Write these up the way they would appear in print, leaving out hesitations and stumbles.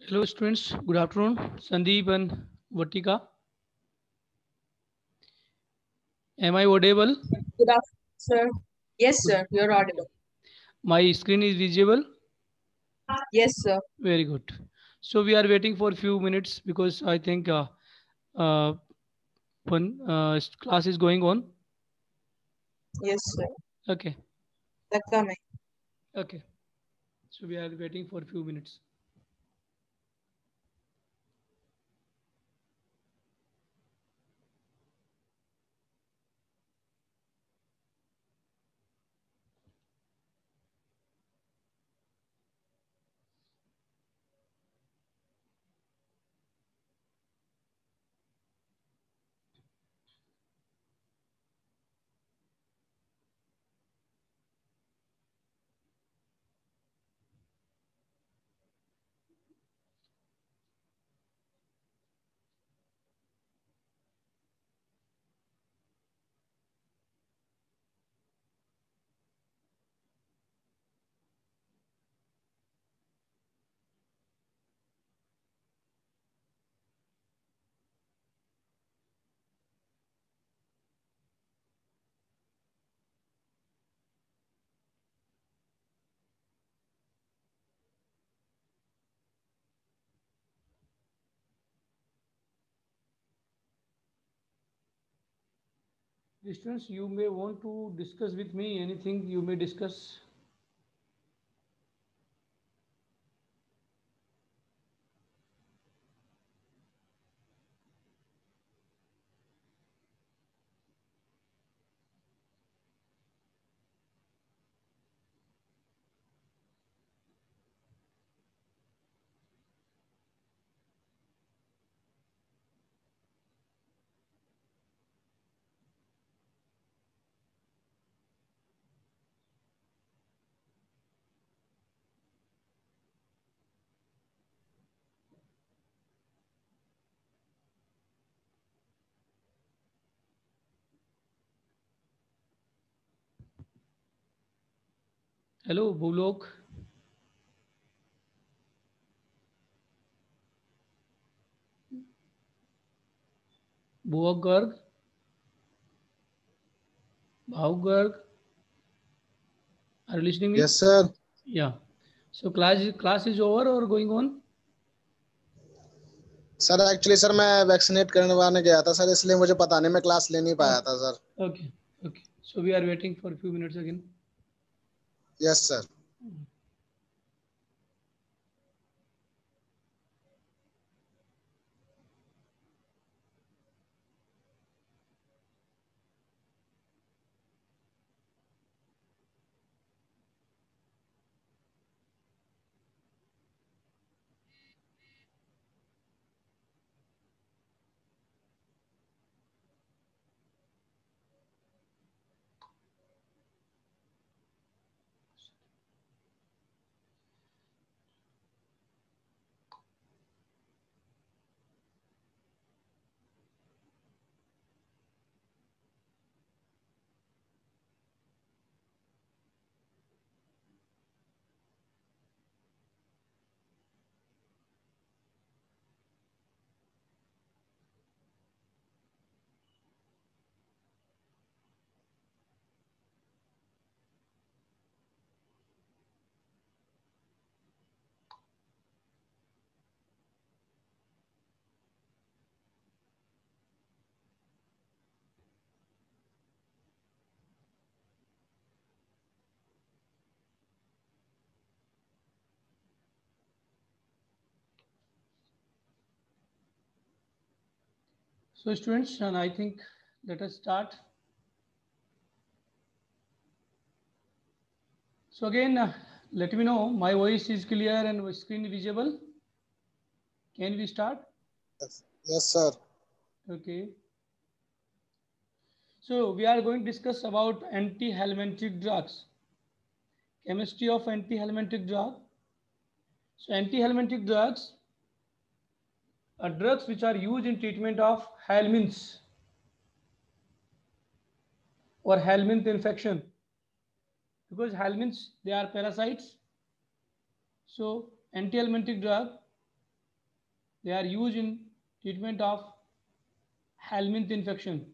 Hello students, good afternoon. Sandeep and Vatika. Am I audible? Good afternoon, sir. Yes, Good. sir. You're audible. My screen is visible? Yes, sir. Very good. So we are waiting for a few minutes because I think uh, one class is going on. Yes, sir. Okay, They're coming. okay. So we are waiting for a few minutes. Students, you may want to discuss with me anything you may discuss. Hello, Bulok, Buok Garg, Bhav Garg. Are you listening me? Yes, sir. Yeah. So class is over or going on? Sir actually sir मैं vaccinate करवाने गया था sir, इसलिए मुझे पता नहीं, मैं class ले नहीं पाया था sir. Okay, okay. So we are waiting for a few minutes again. Yes sir. So students, and I think let us start. So again, let me know my voice is clear and screen visible. Can we start? Yes sir. Okay. So we are going to discuss about antihelmintic drugs. Chemistry of antihelmintic drug. So antihelmintic drugs are drugs which are used in treatment of helminths or helminth infection. Because helminths, they are parasites. So antihelmintic drug They are used in treatment of helminth infection.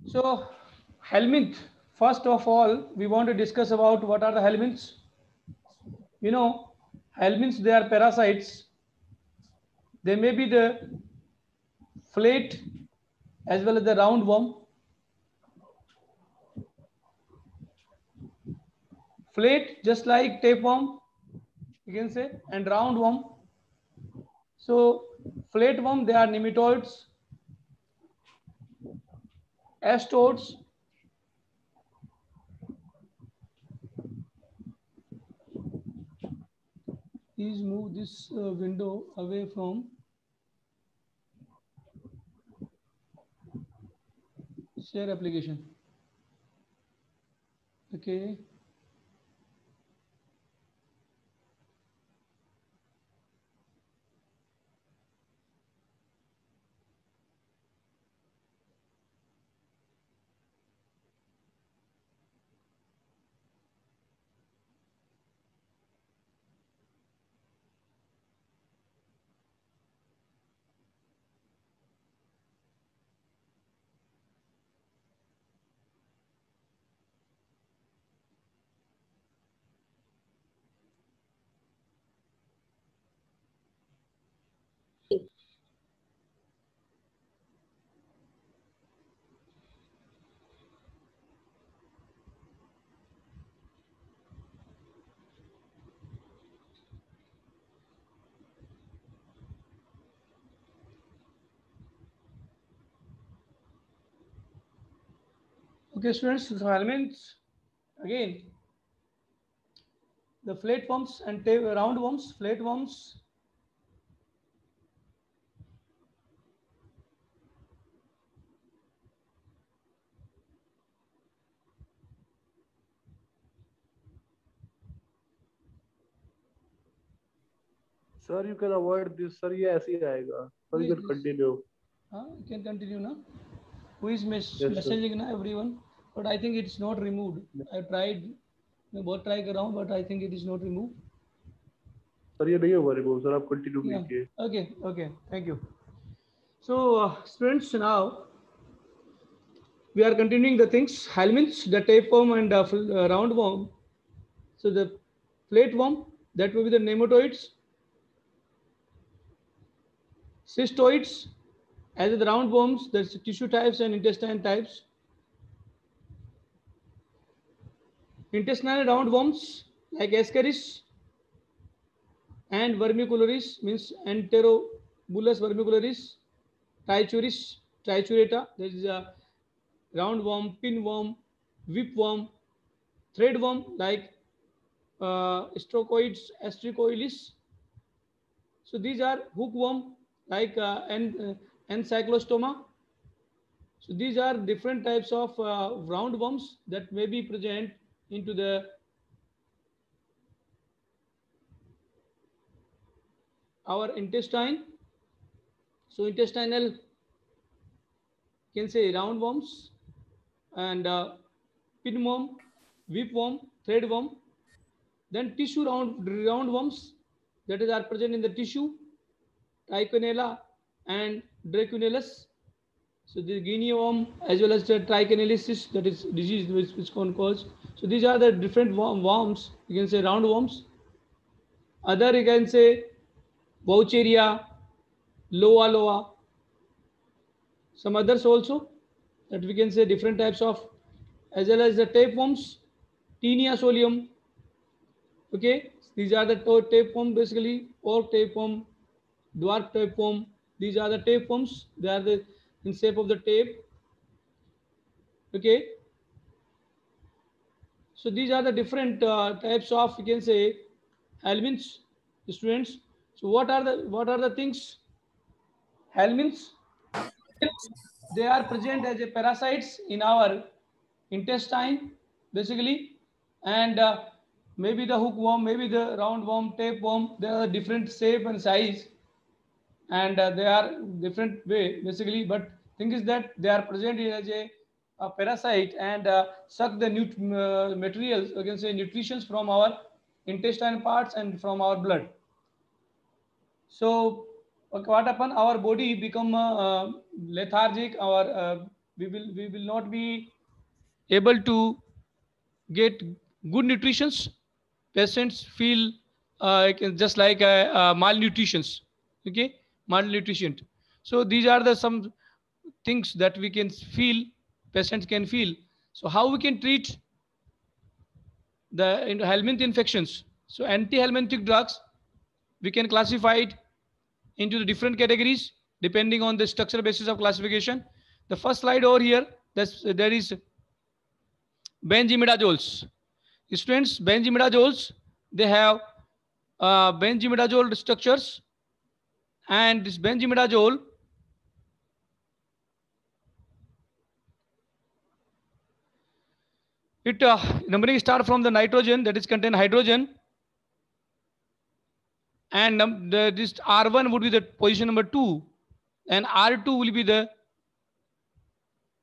So helminth, first of all, we want to discuss about what are the helminths. You know, helminths, they are parasites. They may be the flate as well as the roundworm. Flate, just like tapeworm, you can say, and roundworm. So flatworm, they are nematodes, astodes, please move this window away from share application. Okay. Okay, students, so helminths, again, the flatworms and roundworms, flatworms, Sir, you can avoid this. Sir, ये ऐसे ही आएगा. Sir, you can continue. You can continue now. Who is Yes, sir. messaging now? Everyone, but I think it's not removed. I tried, मैं बहुत try कर रहा हूँ, but I think it is not removed. Sir, ये नहीं होगा remove. Sir, आप continue Yeah. कीजिए. Okay. Thank you. So, students, now we are continuing the things. Helminths, the tapeworm and roundworm. So the flatworm, that will be the nematoids. Cystoids, as the roundworms, there's tissue types and intestine types. Intestinal roundworms like Ascaris and vermicularis, means Enterobulus vermicularis, trichurata, there is a roundworm, pinworm, whipworm, threadworm like Strocoids, astricoilis. So these are hookworm like Encyclostoma. So these are different types of roundworms that may be present into our intestine. So intestinal, can say roundworms and pinworm, whipworm, threadworm. Then tissue roundworms that are present in the tissue, Trichinella and Dracunellus. So the guinea worm as well as the trichinalysis, that is disease which can cause. So these are the different worms. You can say roundworms. Other you can say Vaucheria, Loa. Some others also that we can say different types of, as well as the tapeworms, Taenia solium. Okay, these are the tapeworm basically, or tapeworm, dwarf tapeworm. These are the tapeworms. They are the in shape of the tape. Okay, so these are the different types of, you can say, helminths, students. So what are the things? Helminths, they are present as a parasites in our intestine basically, and maybe the hookworm, maybe the roundworm, tapeworm. They are different shape and size, and they are different way basically. But thing is that they are present as a a parasite and suck the materials, you can say nutritions from our intestine parts and from our blood. So what happen? Our body become lethargic. We will not be able to get good nutritions. Patients feel just like malnutritions. Okay, malnutrition. So these are the some things that we can feel. Patients can feel. So how we can treat the helminth infections? So anti-helminthic drugs we can classify it into the different categories depending on the structural basis of classification. The first slide over here, there is benzimidazoles. Students, benzimidazoles, they have benzimidazole structures, and this benzimidazole it numbering start from the nitrogen, that is contain hydrogen, and this R1 would be the position number 2, and R2 will be the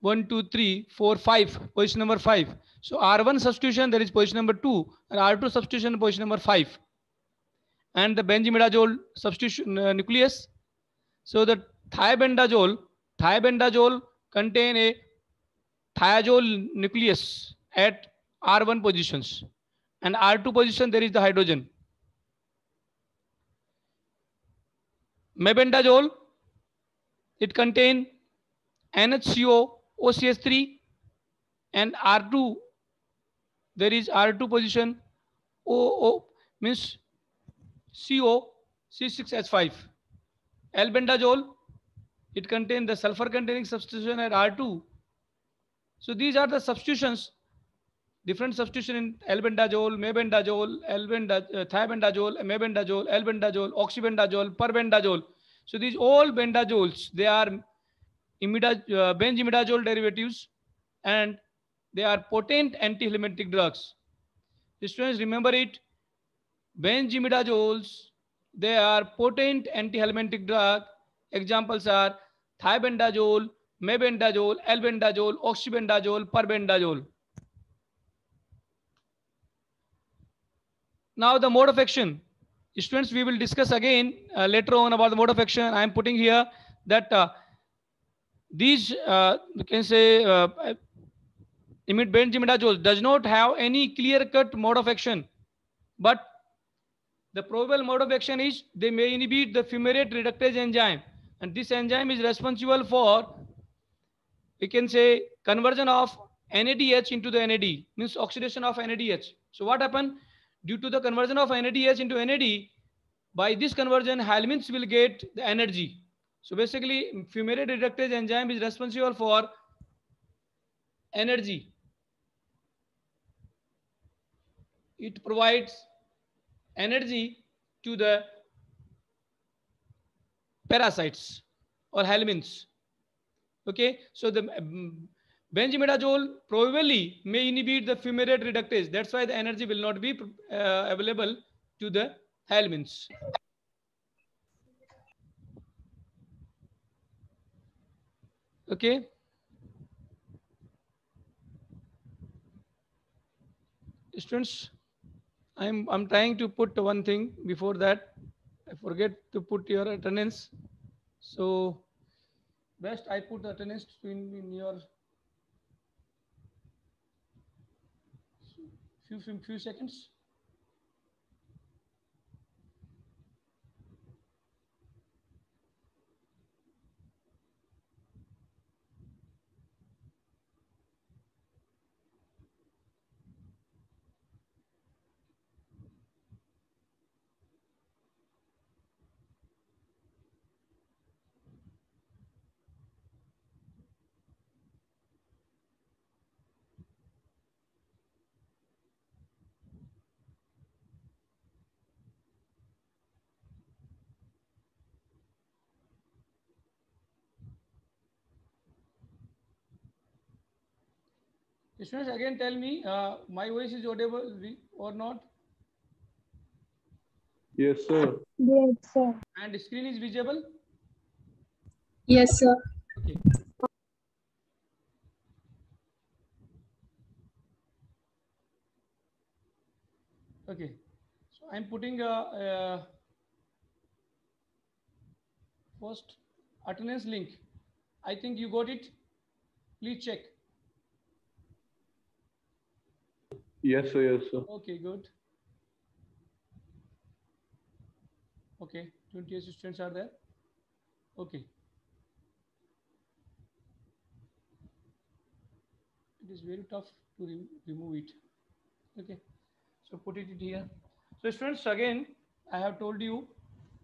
1, 2, 3, 4, 5, position number 5. So R1 substitution, that is position number 2, and R2 substitution, position number 5. And the benzimidazole substitution nucleus. So the thiabendazole contain a thiazole nucleus at R1 positions, and R2 position there is the hydrogen. Mebendazole, it contain NHCO OCH3, and R2 there is R2 position O means CO C6H5. Albendazole, it contains the sulfur containing substitution at R2. So these are the substitutions, different substitution in albendazole, mebendazole, thiabendazole, mebendazole, albendazole, oxybendazole, perbendazole. So these all bendazoles, they are benzimidazole derivatives, and they are potent antihelmintic drugs. Students, remember it. Benzimidazoles, they are potent antihelmintic drug. Examples are thiabendazole, mebendazole, albendazole, oxybendazole, perbendazole. Now the mode of action. Students, we will discuss again later on about the mode of action. I am putting here that these you can say benzimidazole does not have any clear-cut mode of action, but the probable mode of action is they may inhibit the fumarate reductase enzyme, and this enzyme is responsible for, we can say, conversion of NADH into the NAD, means oxidation of NADH. So what happened? Due to the conversion of NADH into NAD, by this conversion, helminths will get the energy. So basically, fumarate reductase enzyme is responsible for energy. It provides energy to the parasites or helminths. Okay, so the benzimidazole probably may inhibit the fumarate reductase. That's why the energy will not be available to the helminths. Okay. Students, I'm trying to put one thing before that. I forget to put your attendance. So best I put the attendance in your few seconds. Students, again tell me, my voice is audible or not? Yes, sir. Yes, sir. And screen is visible? Yes, sir. Okay. Okay, so I'm putting first attendance link. I think you got it. Please check. Yes, sir. Yes, sir. Okay, good. Okay, 20 students are there. Okay. It is very tough to remove it. Okay, so put it here. So students, again, I have told you,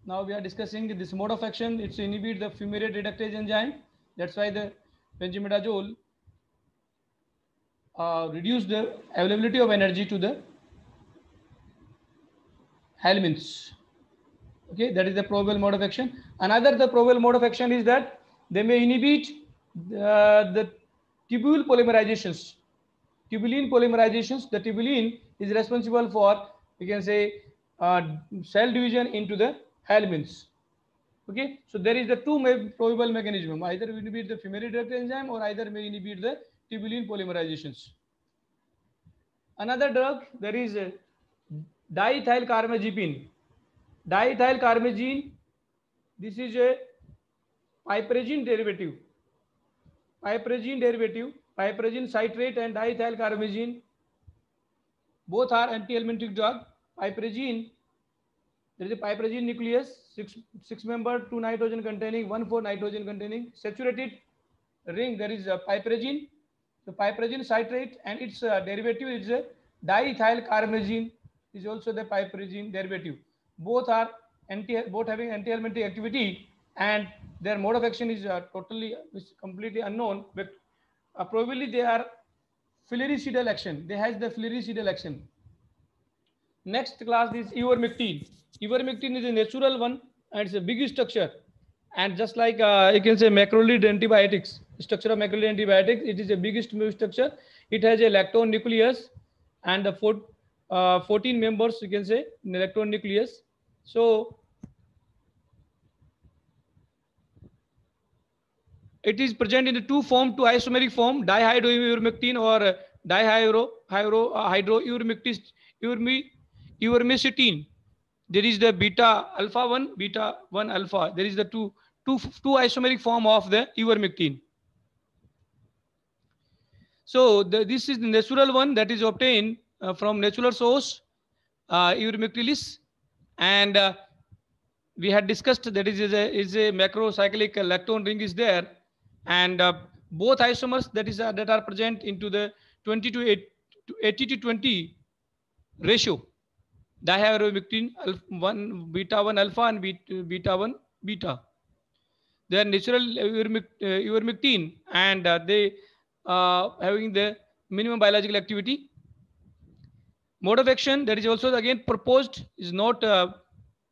now we are discussing this mode of action. It's inhibit the fumarate reductase enzyme. That's why the benzimidazole reduce the availability of energy to the helminths. Okay, that is the probable mode of action. Another the probable mode of action is that they may inhibit the tubule polymerizations. Tubulin polymerizations. The tubulin is responsible for, you can say, cell division into the helminths. Okay, so there is the two probable mechanism. Either inhibit the fumarate reductase enzyme or either may inhibit the tubulin polymerizations. Another drug, there is diethylcarbamazepine. Diethylcarbamazine, this is a piperazine derivative. Piperazine citrate and diethylcarbamazine, both are antihelmintic drug. Piperazine, there is a piperazine nucleus, six member, 2 nitrogen containing, 1,4 nitrogen containing saturated ring. There is a piperazine, so piperazine citrate, and its derivative is a diethylcarbamazine, is also the piperazine derivative. Both are both having antihelmintic activity, and their mode of action is completely unknown, but probably they are filicidal action. They has the filicidal action. Next class is ivermectin. Ivermectin is a natural one, and it's a big structure. And just like you can say macrolide antibiotics, structure of macrolide antibiotics, it is a biggest structure. It has a lactone nucleus and the 14 members, you can say, in electron nucleus. So it is present in the two isomeric form, dihydroivermectin or dihydroivermectin. There is the beta 1 alpha. There is the two isomeric form of the ivermectin. So this is the natural one that is obtained from natural source, ivermectilis, and we had discussed that is a macrocyclic lactone ring is there, and both isomers that are present into the 20 to 80 to 20 ratio. Dihydroivermectin 1 beta 1 alpha and beta 1 beta. They are natural ivermectin, and they having the minimum biological activity. Mode of action that is also again proposed is not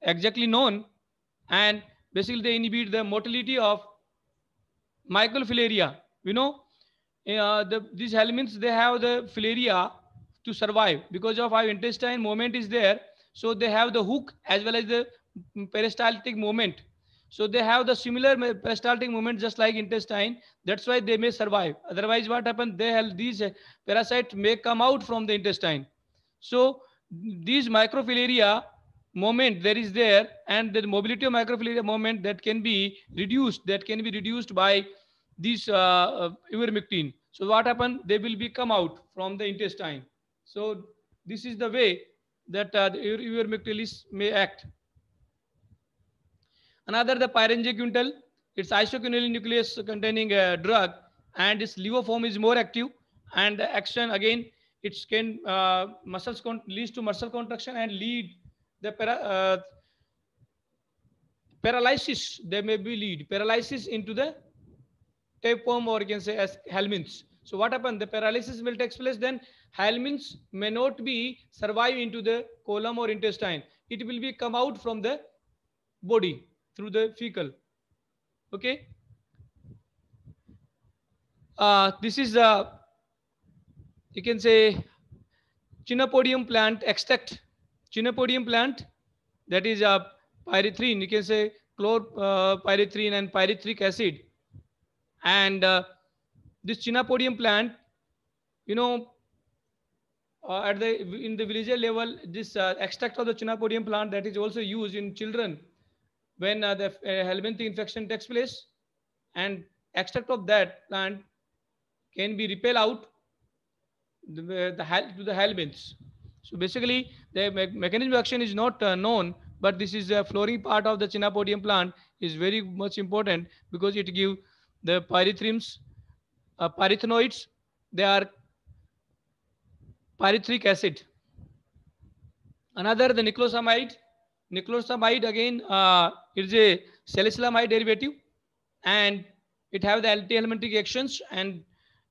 exactly known, and basically they inhibit the motility of microfilaria. You know, these helminths, they have the filaria to survive because of our intestine movement is there. So they have the hook as well as the peristaltic movement. So they have the similar peristaltic movement just like intestine. That's why they may survive. Otherwise, what happens? These parasites may come out from the intestine. So these microfilaria moment there is there, and the mobility of microfilaria moment that can be reduced by this ivermectin. So what happened? They will be come out from the intestine. So this is the way that the ivermectin may act. Another, the pyrangequintal, it's isoquinol nucleus containing a drug, and its levo form is more active, and the action again it can leads to muscle contraction and lead the paralysis. They may be lead paralysis into the tapeworm, or you can say as helminths. So what happened? The paralysis will take place. Then helminths may not be survive into the colon or intestine. It will be come out from the body through the fecal. Okay. This is you can say Chinopodium plant extract. Chinopodium plant, that is pyrethrin. You can say chlorpyrethrin and pyretric acid. And this Chinopodium plant, you know, at the in the villager level, this extract of the chinapodium plant that is also used in children when the helminthic infection takes place, and extract of that plant can be repel out to the helminths. So basically, the mechanism of action is not known, but this is a flowering part of the chinapodium plant is very much important because it gives the pyrethrims, pyrethroids. They are pyritric acid. Another, the niclosamide. Niclosamide again is a salicylamide derivative, and it have the antihelmintic actions, and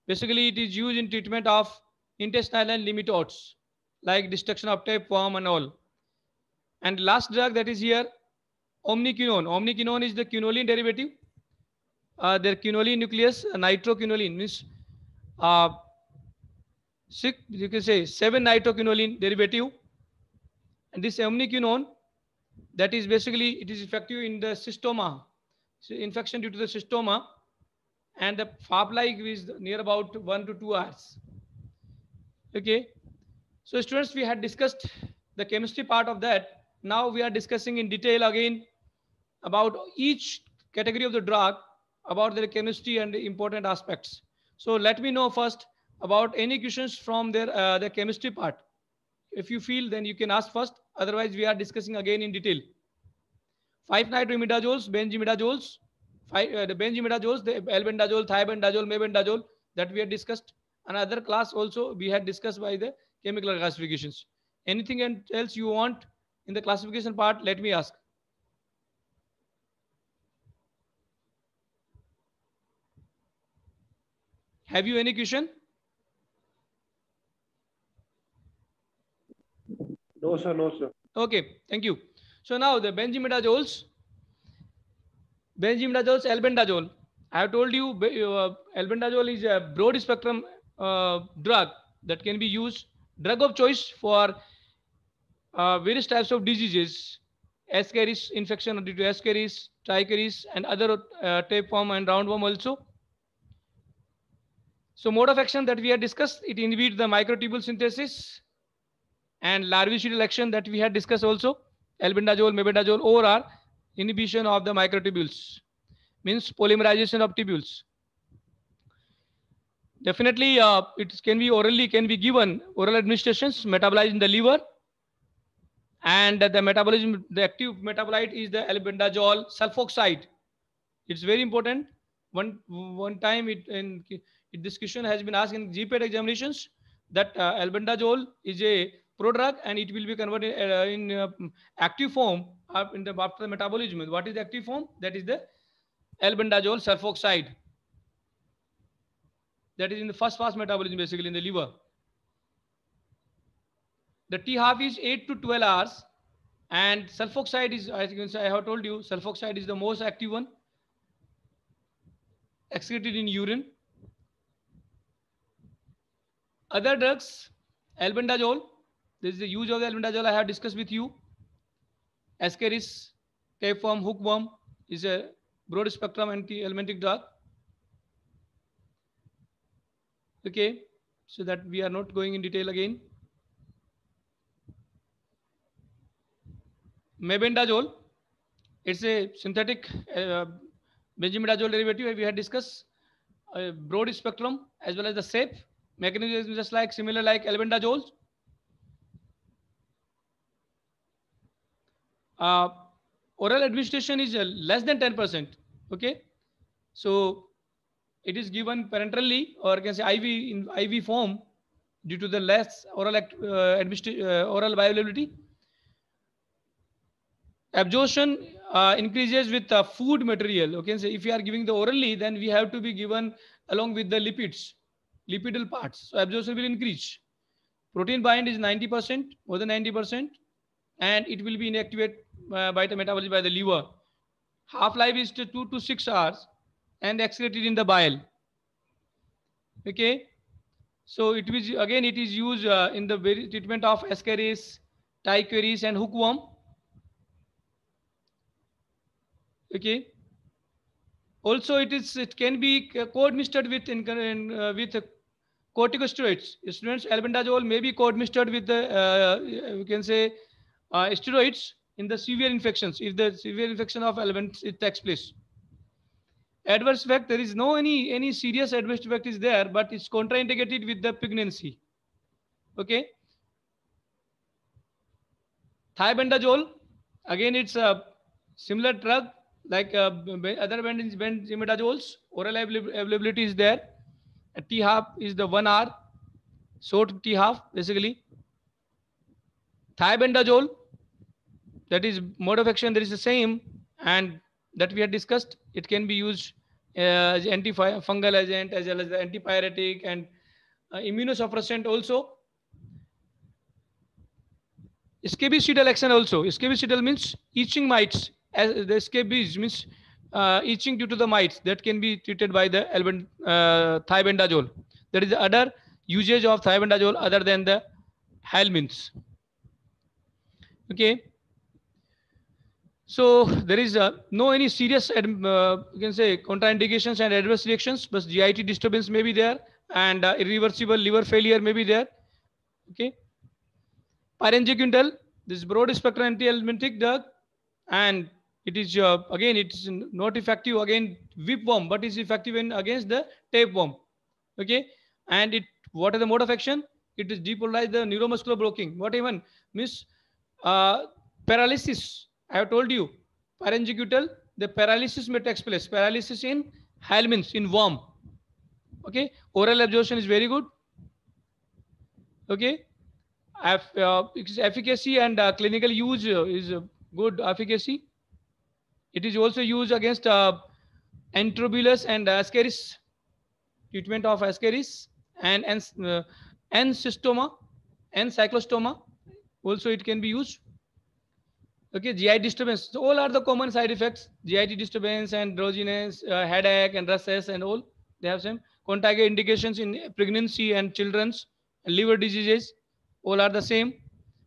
basically it is used in treatment of intestinal and nematodes like destruction of tapeworm and all. And last drug that is here, omniquinone. Omniquinone is the quinoline derivative. Their quinoline nucleus, nitroquinoline means uh, six, you can say 7 nitroquinoline derivative. And this omniquinone, that is basically it is effective in the cystoma, so infection due to the cystoma, and the half-life is near about 1 to 2 hours. Okay, so students, we had discussed the chemistry part of that. Now we are discussing in detail again about each category of the drug, about their chemistry and the important aspects. So let me know first about any questions from their the chemistry part. If you feel, then you can ask first. Otherwise, we are discussing again in detail. 5-nitroimidazoles, benzimidazoles, the benzimidazoles, the albendazole, thiabendazole, mebendazole that we had discussed. Another class also we had discussed by the chemical classifications. Anything else you want in the classification part, let me ask. Have you any question? No, sir. No, sir. Okay, thank you. So now the benzimidazoles, albendazole. I have told you albendazole is a broad spectrum drug that can be used, drug of choice for various types of diseases, Ascaris infection due to Ascaris, Trichoris, and other tapeworm and roundworm also. So mode of action that we had discussed, it inhibits the microtubule synthesis, and larvicidal action that we had discussed also, albendazole, mebendazole, OR inhibition of the microtubules, means polymerization of tubules. Definitely, it can be given oral administrations, metabolized in the liver, and the metabolism, the active metabolite is the albendazole sulfoxide. It's very important. One time this question has been asked in GPET examinations that albendazole is a prodrug and it will be converted in active form after the metabolism. What is the active form? That is the albendazole sulfoxide. That is in the first pass metabolism, basically in the liver. The T half is 8 to 12 hours, and sulfoxide is, as you can say, I have told you, sulfoxide is the most active one, excreted in urine. Other drugs, albendazole. This is the use of the albendazole I have discussed with you. Ascaris, tapeworm, hookworm is a broad spectrum antihelmintic drug. Okay, so that we are not going in detail again. Mebendazole, it's a synthetic benzimidazole derivative we had discussed. Broad spectrum as well as the shape. Mechanism is just like similar like albendazole. Oral administration is less than 10%. Okay, so it is given parenterally, or can say IV in IV form due to the less oral oral bioavailability. Absorption increases with food material. Okay, so if you are giving the orally, then we have to be given along with the lipids, lipidal parts. So absorption will increase. Protein bind is 90%, more than 90%, and it will be inactivated by the metabolism by the liver. Half-life is 2 to 6 hours and excreted in the bile. Okay, so it is again it is used in the treatment of Ascaris, Trichoris, and hookworm. Okay, also it can be co-administered with corticosteroids. Students, albendazole may be co-administered with the you can say steroids in the severe infections, if the severe infection of albend it takes place. Adverse effect, there is no any serious adverse effect is there, but it's contraindicated with the pregnancy. Okay. Thiabendazole, again it's a similar drug like other benzimidazoles. Oral availability is there. A T half is the 1 hour, short T half basically. Thiabendazole, that is mode of action, there is the same, and that we had discussed. It can be used as antifungal agent as well as the antipyretic and immunosuppressant also. Scabicidal action also. Scabicidal means itching mites. As the scabies means itching due to the mites, that can be treated by the thiabendazole. There is other usage of thiabendazole other than the helminths. Okay. So there is no any serious you can say contraindications and adverse reactions, but GIT disturbance may be there, and irreversible liver failure may be there. Okay. Pyrangicundal, this broad spectrum antihelmintic drug, and it is again it is not effective against whipworm, but is effective in against the tapeworm. Okay, and it, what is the mode of action? It is depolarize the neuromuscular blocking. What even means paralysis. I have told you, pharyngeal, the paralysis may take place. Paralysis in helminths, in worm. Okay, oral absorption is very good. Okay, its efficacy and clinical use is good efficacy. It is also used against antrobulus and ascaris, treatment of ascaris and encyclostoma, also it can be used. Okay, GI disturbance. So all are the common side effects. GIT disturbance and drowsiness, headache and rushes and all. They have some contagious indications in pregnancy and children's, and liver diseases. All are the same.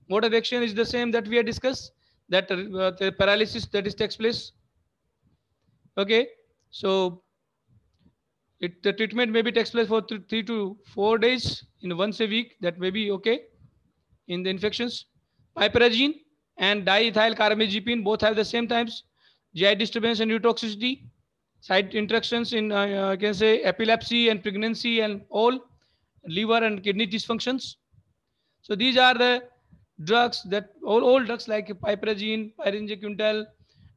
Mode of action is the same that we have discussed. That the paralysis that is takes place. Okay, so the treatment maybe takes place for 3 to 4 days in once a week. That may be okay in the infections. Piperagine and diethylcarbamazepine both have the same times. GI disturbance and neurotoxicity, side interactions in you can say epilepsy and pregnancy and all, liver and kidney dysfunctions. So these are the drugs that all drugs like piperagine, pyrangicundal,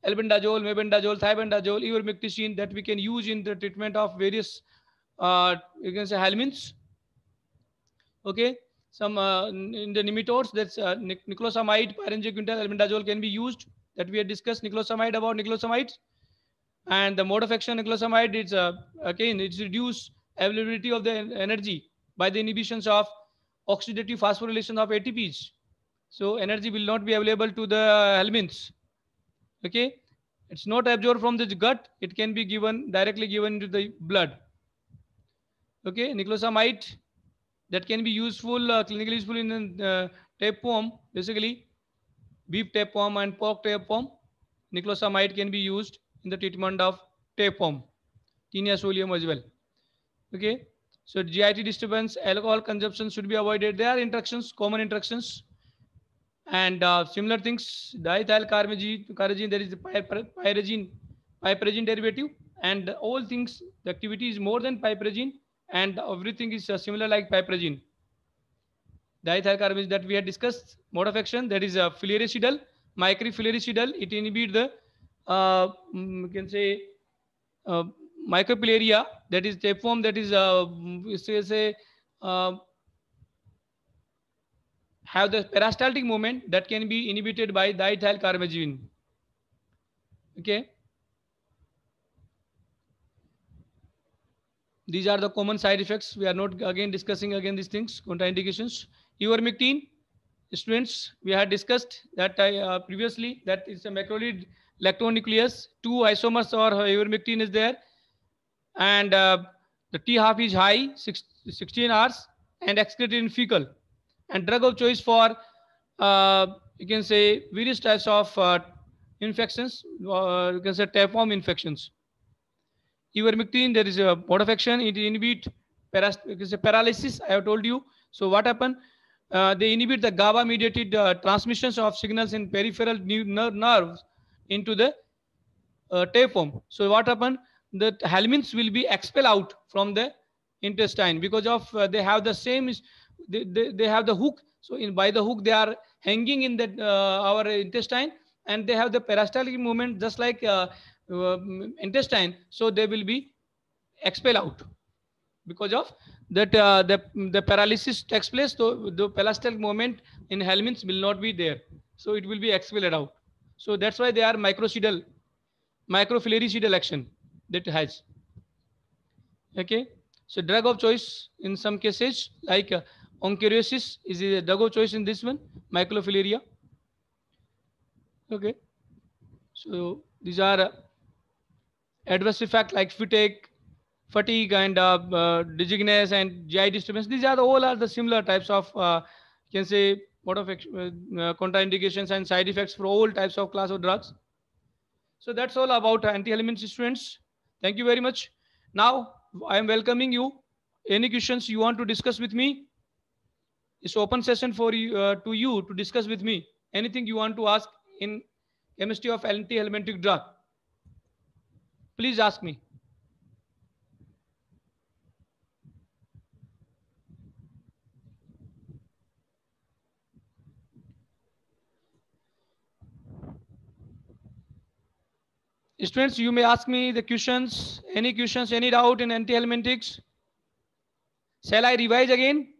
albendazole, mebendazole, thiabendazole, ivermectin that we can use in the treatment of various you can say helminths. Okay, some in the nematodes, that's niclosamide, pyrangicundal, albendazole can be used. That we had discussed niclosamide about niclosamides, and the mode of action niclosamide is again it's reduce availability of the energy by the inhibitions of oxidative phosphorylation of ATPs. So energy will not be available to the helminths. Okay, it's not absorbed from the gut. It can be given directly given into the blood. Okay, niclosamide that can be useful, clinically useful in tapeworm, basically beef tapeworm and pork tapeworm. Niclosamide can be used in the treatment of tapeworm, tinea solium as well. Okay, so GIT disturbance, alcohol consumption should be avoided. There are interactions, common interactions, and similar things. Diethylcarbamazepine, there is the piperagine derivative, and all things, the activity is more than piperagine, and everything is similar like piperagine. Diethylcarbamazepine that we had discussed, mode of action, that is filaricidal, microfilaricidal. It inhibits the you can say micropilaria, that is tapeworm, that is say have the peristaltic movement that can be inhibited by diethylcarbamazepine. Okay, these are the common side effects. We are not again discussing again these things, contraindications. Ivermectin, students, we had discussed that previously, that is a macrolide lactonucleus, 2 isomers or ivermectin is there, and the T half is high, 16 hours, and excreted in fecal, and drug of choice for you can say various types of infections, you can say tapeworm infections. Ivermectin, there is a mode of action. It inhibits paralysis, I have told you. So what happened? They inhibit the GABA mediated transmissions of signals in peripheral nerves into the tapeworm. So what happened? The helminths will be expelled out from the intestine because of they have the same they have the hook. So in by the hook they are hanging in that our intestine, and they have the peristaltic movement just like intestine. So they will be expelled out because of that the paralysis takes place. So the peristaltic movement in helminths will not be there, so it will be expelled out. So that's why they are microfilaricidal action that has. Okay, so drug of choice in some cases like onchocerciasis is a drug of choice in this one, microfilaria. Okay, so these are adverse effect like fatigue and dizziness and GI disturbance. These are all are the similar types of you can say what of contraindications and side effects for all types of class of drugs. So that's all about anti-helminth students. Thank you very much. Now I am welcoming you. Any questions you want to discuss with me? It's open session for you to you to discuss with me. Anything you want to ask in chemistry of anti-helmintic drug, please ask me. Students, you may ask me the questions, any doubt in anti-helmintics. Shall I revise again?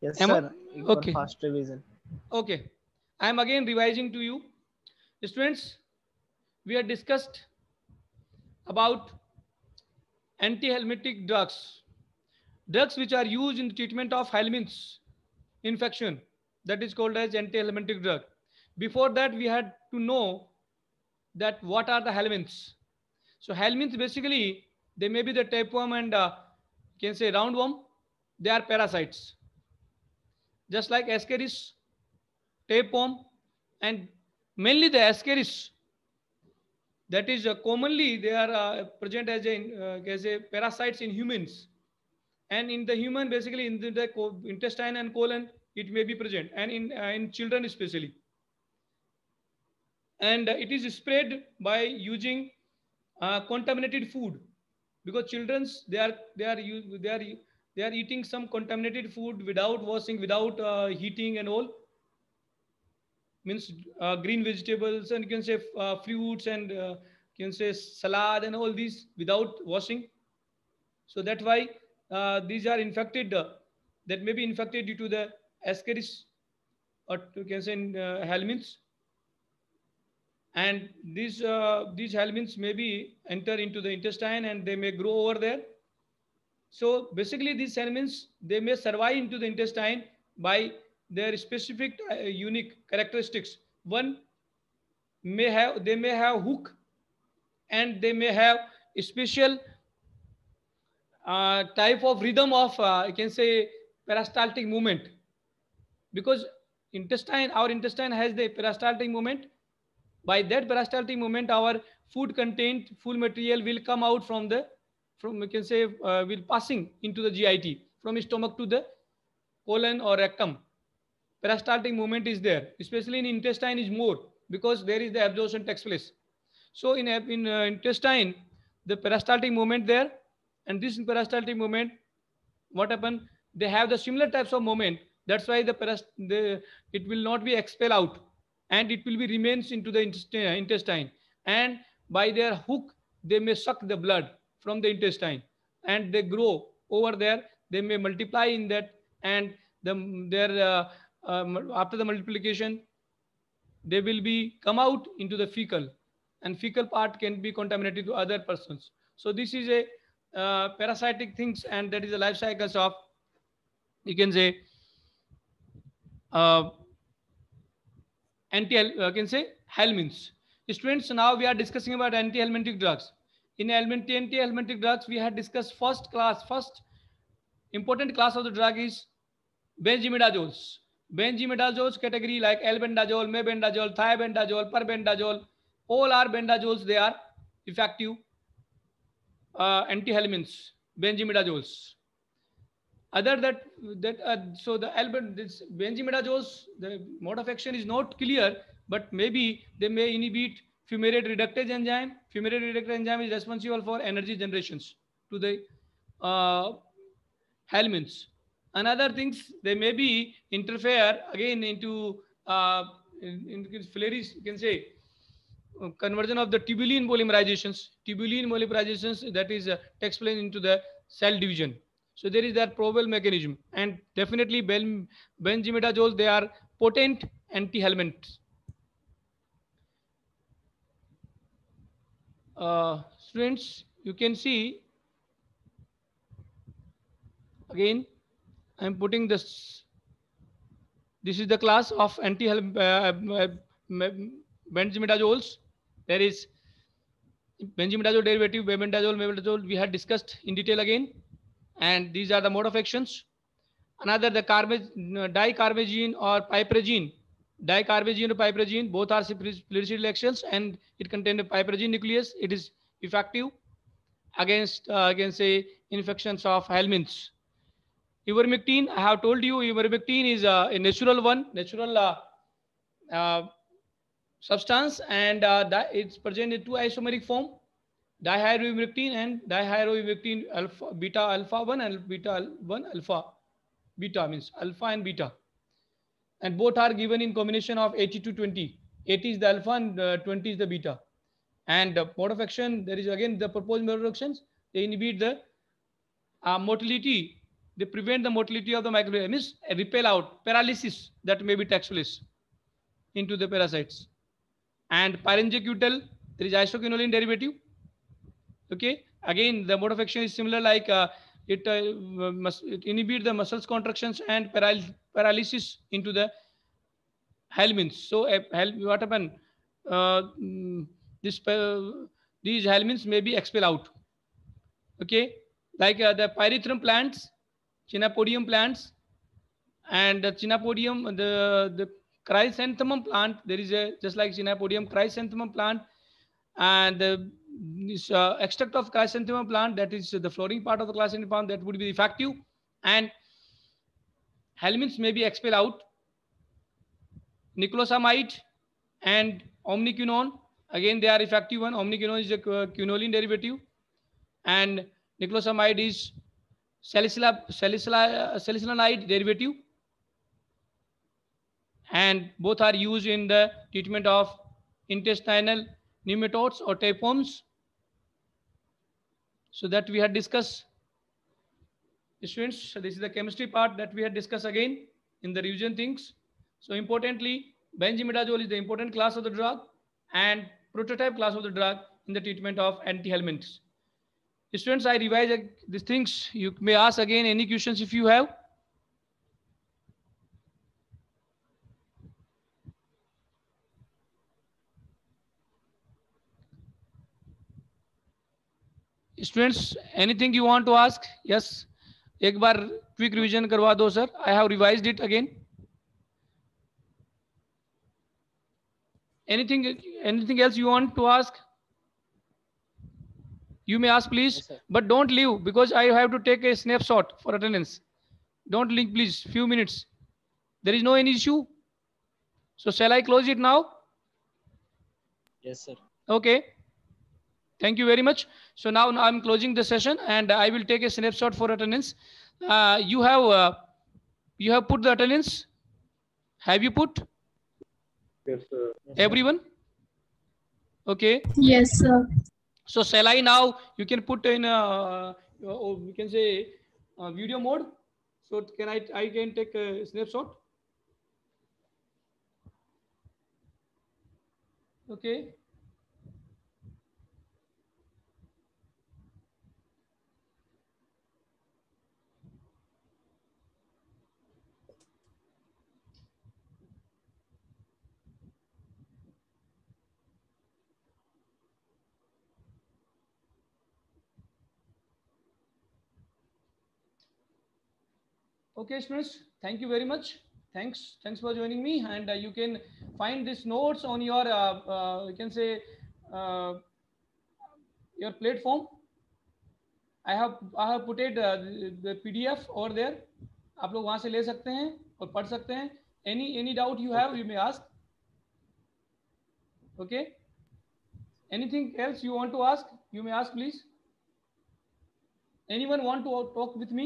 Yes, Am I- sir. It was okay. fast revision. Okay, I am again revising to you. Students, we have discussed about anti-helmintic drugs, drugs which are used in the treatment of helminths infection, that is called as anti-helmintic drug. Before that, we had to know that what are the helminths. So helminths basically they may be the tapeworm and can say roundworm. They are parasites, just like ascaris, tapeworm, and mainly the ascaris. That is commonly they are present as a parasites in humans, and in the human basically in the intestine and colon it may be present, and in children especially. And it is spread by using contaminated food, because children's they are eating some contaminated food without washing, without heating and all, means green vegetables, and you can say fruits, and you can say salad and all these without washing. So that's why these are infected, that may be infected due to the ascaris, or you can say helminths. And these helminths may be enter into the intestine and they may grow over there. So basically these helminths, they may survive into the intestine by their specific unique characteristics. One, they may have hook, and they may have a special type of rhythm of you can say peristaltic movement, because our intestine has the peristaltic movement. By that peristaltic movement, our food contained full material will come out from you can say will passing into the GIT from stomach to the colon or rectum. Peristaltic movement is there, especially in intestine is more, because there is the absorption takes place. So in intestine, the peristaltic movement there, and this peristaltic movement, what happened? They have the similar types of movement. That's why it will not be expelled out, and it will be remains into the intestine. And by their hook, they may suck the blood from the intestine, and they grow over there. They may multiply in that, and after the multiplication, they will be come out into the fecal, and fecal part can be contaminated to other persons. So this is a parasitic things, and that is the life cycles of, you can say, can say helminths. Students, now we are discussing about anti-helmintic drugs. In anti-helmintic drugs, we had discussed first important class of the drug is benzimidazoles. Benzimidazoles category like albendazole, mebendazole, thiabendazole, perbendazole, all are bendazoles they are. effective antihelminths, benzimidazoles. Other so the albert this benzimidazoles, the mode of action is not clear, but maybe they may inhibit fumarate reductase enzyme. Fumarate reductase enzyme is responsible for energy generations to the helminths. Another things, they may be interfere again into in Flary's, you can say, conversion of the tubulin polymerizations. Tubulin polymerizations, that is takes place into the cell division. So there is that probable mechanism, and definitely benzimidazoles, they are potent antihelminths. Students, you can see again, I am putting this. This is the class of benzimidazoles. There is benzimidazole derivative, bemendazole, mebendazole. We had discussed in detail again, and these are the mode of actions. Another, the dicarbazine or piperazine. Dicarbazine or piperazine, both are plerixidal actions, and it contains a piperazine nucleus. It is effective against say infections of helminths. Ivermectin, I have told you, ivermectin is a natural substance, and it's present in two isomeric form, dihydroivermectin and dihydroivermectin alpha, beta alpha 1 and beta 1 alpha. Beta means alpha and beta, and both are given in combination of 80 to 20. 80 is the alpha and 20 is the beta. And mode of action, there is again the proposed mode of actions. They inhibit the motility. They prevent the motility of the microbiome, means repel out paralysis that may be takes place into the parasites. And pyrangecutal, there is isoquinoline derivative. Okay, again the mode of action is similar, like it inhibit the muscles contractions and paralysis into the helminths. So what happened? These helminths may be expelled out. Okay, like the pyrethrum plants, chenapodium plants, and the chenapodium, the chrysanthemum plant. There is a just like chenapodium chrysanthemum plant, and this extract of chrysanthemum plant, that is the flowering part of the chrysanthemum plant, that would be effective, and helminths may be expelled out. Niclosamide and omniquinone, again they are effective one. Omniquinone is a quinoline derivative, and niclosamide is salicylanide derivative, and both are used in the treatment of intestinal nematodes or tapeworms. So that we had discussed. Students, this is the chemistry part that we had discussed again in the revision things. So importantly, benzimidazole is the important class of the drug and prototype class of the drug in the treatment of antihelminths. Students, I revise these things. You may ask again any questions if you have. Students, anything you want to ask? Yes. एक बार quick revision करवा दो sir. I have revised it again. Anything else you want to ask? You may ask please, yes, but don't leave because I have to take a snapshot for attendance. Don't leave please, few minutes. There is no any issue. So shall I close it now? Yes, sir. Okay. Thank you very much. So now I'm closing the session and I will take a snapshot for attendance. You have put the attendance. Have you put? Yes, sir. Everyone? Okay. Yes, sir. So shall I now? You can put in we can say video mode. So can I can take a snapshot. Okay. Okay, students, thank you very much. Thanks for joining me, and you can find these notes on your you can say your platform. I have put it the PDF over there. आप लोग वहाँ से ले सकते हैं और पढ़ सकते हैं. Any doubt you have, you may ask. Okay. Anything else you want to ask? You may ask, please. Anyone want to talk with me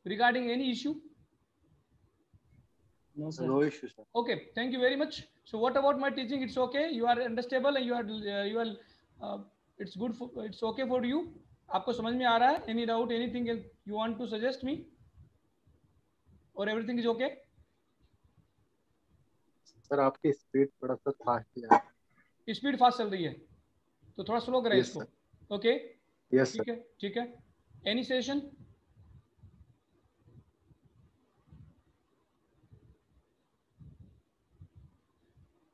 regarding any issue? No, sir. No issue, sir. Okay, thank you very much. So what about my teaching? It's okay. You are understandable and you are it's good for, it's okay for you. आपको समझ में आ रहा है? Any doubt? Anything else you want to suggest me? Or everything is okay? Sir आपकी speed थोड़ा सा fast है. Speed fast चल रही है तो थोड़ा स्लो करें इसको. ओके, यस ठीक है, ठीक है. Any session?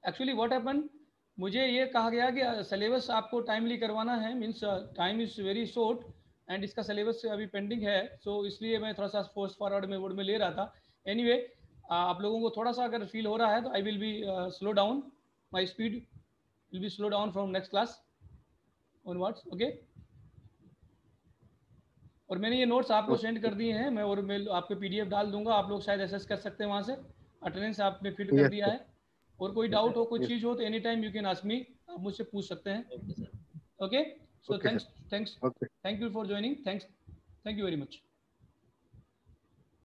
Actually what happen, मुझे ये कहा गया कि सिलेबस आपको टाइमली करवाना है, means time is very short and इसका सिलेबस अभी पेंडिंग है, सो इसलिए मैं थोड़ा सा फोर्स फॉरवर्ड में वोड में ले रहा था. एनीवे आप लोगों को थोड़ा सा अगर फील हो रहा है तो I will be slow down, my speed will be slow down from next class onwards. Okay, और मैंने ये नोट्स आपको सेंड कर दिए हैं, मैं और मैं आपको PDF डाल दूंगा, आप लोग शायद एसेस कर सकते हैं वहाँ से. अटेंडेंस आपने फिल कर दिया है. और कोई डाउट हो, कोई चीज़ हो तो any time you can ask me, आप मुझसे पूछ सकते हैं. Okay, so thank you for joining. Thank you very much.